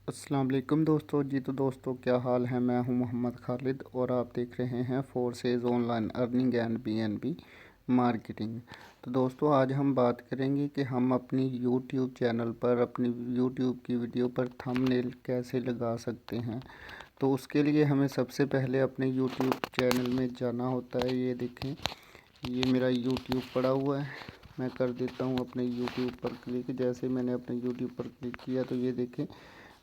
अस्सलाम वालेकुम दोस्तों जी। तो दोस्तों क्या हाल है, मैं हूं मोहम्मद खालिद और आप देख रहे हैं forces online earning and BNB marketing. तो दोस्तों आज हम बात करेंगे कि हम अपनी यूट्यूब चैनल पर अपनी यूट्यूब की वीडियो पर थंबनेल कैसे लगा सकते हैं। तो उसके लिए हमें सबसे पहले अपने यूट्यूब चैनल में जाना होता है। ये देखें, ये मेरा यूट्यूब पड़ा हुआ है। मैं कर देता हूँ अपने यूट्यूब पर क्लिक। जैसे मैंने अपने यूट्यूब पर क्लिक किया तो ये देखें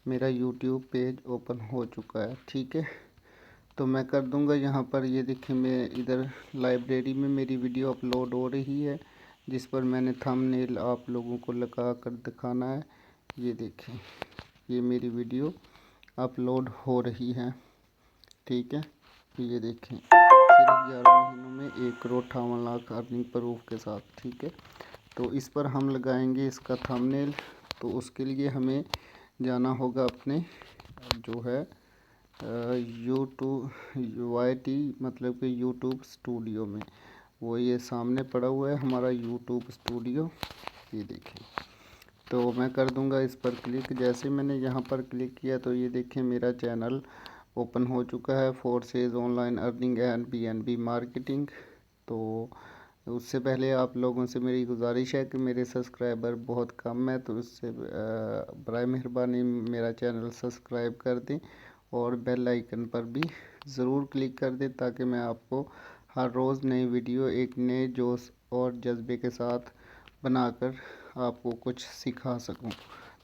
मेरा यूट्यूब पेज ओपन हो चुका है। ठीक है, तो मैं कर दूंगा यहाँ पर। ये देखिए, मैं इधर लाइब्रेरी में मेरी वीडियो अपलोड हो रही है जिस पर मैंने थंबनेल आप लोगों को लगा कर दिखाना है। ये देखें, ये मेरी वीडियो अपलोड हो रही है। ठीक है, ये देखें, सिर्फ 11 महीनों में 1,58,00,000 अर्निंग प्रूफ के साथ। ठीक है, तो इस पर हम लगाएंगे इसका थंबनेल। तो उसके लिए हमें जाना होगा अपने जो है यूट्यूब YT मतलब कि यूट्यूब स्टूडियो में। वो ये सामने पड़ा हुआ है हमारा यूट्यूब स्टूडियो। ये देखें, तो मैं कर दूंगा इस पर क्लिक। जैसे मैंने यहाँ पर क्लिक किया तो ये देखें मेरा चैनल ओपन हो चुका है, forces online earning and BNB marketing. तो उससे पहले आप लोगों से मेरी गुजारिश है कि मेरे सब्सक्राइबर बहुत कम है, तो उससे बराए मेहरबानी मेरा चैनल सब्सक्राइब कर दें और बेल आइकन पर भी ज़रूर क्लिक कर दें ताकि मैं आपको हर रोज़ नई वीडियो एक नए जोश और जज्बे के साथ बनाकर आपको कुछ सिखा सकूं।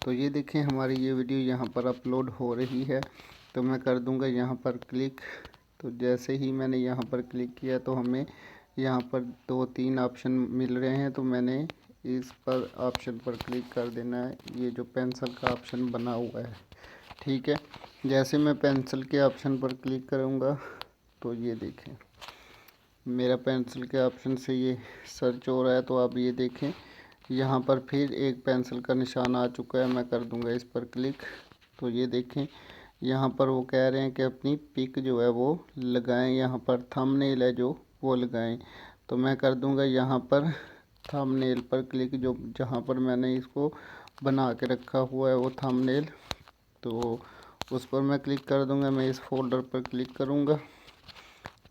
तो ये देखें हमारी ये वीडियो यहाँ पर अपलोड हो रही है। तो मैं कर दूँगा यहाँ पर क्लिक। तो जैसे ही मैंने यहाँ पर क्लिक किया तो हमें यहाँ पर 2-3 ऑप्शन मिल रहे हैं। तो मैंने इस पर ऑप्शन पर क्लिक कर देना है, ये जो पेंसिल का ऑप्शन बना हुआ है। ठीक है, जैसे मैं पेंसिल के ऑप्शन पर क्लिक करूँगा तो ये देखें मेरा पेंसिल के ऑप्शन से ये सर्च हो रहा है। तो आप ये देखें यहाँ पर फिर एक पेंसिल का निशान आ चुका है। मैं कर दूँगा इस पर क्लिक। तो ये देखें यहाँ पर वो कह रहे हैं कि अपनी पिक जो है वो लगाएं, यहाँ पर थंबनेल है जो वो लगाएं। तो मैं कर दूंगा यहाँ पर थंबनेल पर क्लिक, जो जहाँ पर मैंने इसको बना के रखा हुआ है वो थंबनेल। तो उस पर मैं क्लिक कर दूंगा। मैं इस फोल्डर पर क्लिक करूँगा।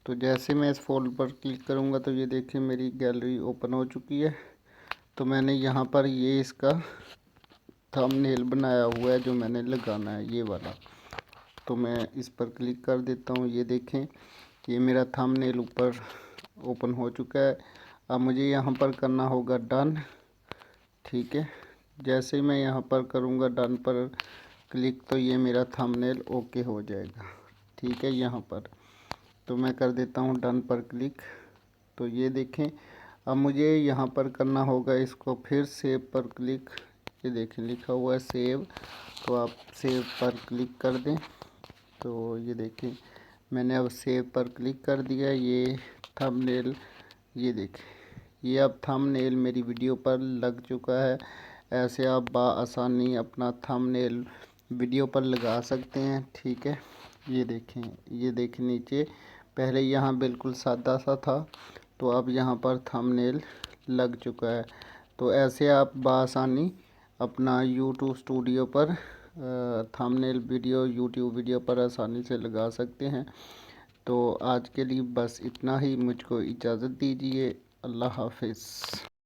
तो जैसे मैं इस फोल्डर पर क्लिक करूँगा तो ये देखिए मेरी गैलरी ओपन हो चुकी है। तो मैंने यहाँ पर ये इसका थंबनेल बनाया हुआ है जो मैंने लगाना है, ये वाला। तो मैं इस पर क्लिक कर देता हूँ। ये देखें ये मेरा थंबनेल ऊपर ओपन हो चुका है। अब मुझे यहाँ पर करना होगा डन। ठीक है, जैसे ही मैं यहाँ पर करूँगा डन पर क्लिक तो ये मेरा थंबनेल ओके हो जाएगा। ठीक है, यहाँ पर तो मैं कर देता हूँ डन पर क्लिक। तो ये देखें अब मुझे यहाँ पर करना होगा इसको फिर सेव पर क्लिक। ये देखें लिखा हुआ है सेव, तो आप सेव पर क्लिक कर दें। तो ये देखें मैंने अब सेव पर क्लिक कर दिया। ये थंबनेल, ये देखें ये अब थंबनेल मेरी वीडियो पर लग चुका है। ऐसे आप बआसानी अपना थंबनेल वीडियो पर लगा सकते हैं। ठीक है, ये देखें नीचे पहले यहाँ बिल्कुल सादा सा था, तो अब यहाँ पर थंबनेल लग चुका है। तो ऐसे आप बआसानी अपना यूट्यूब स्टूडियो पर थंबनेल वीडियो यूट्यूब वीडियो पर आसानी से लगा सकते हैं। तो आज के लिए बस इतना ही, मुझको इजाज़त दीजिए। अल्लाह हाफिज़।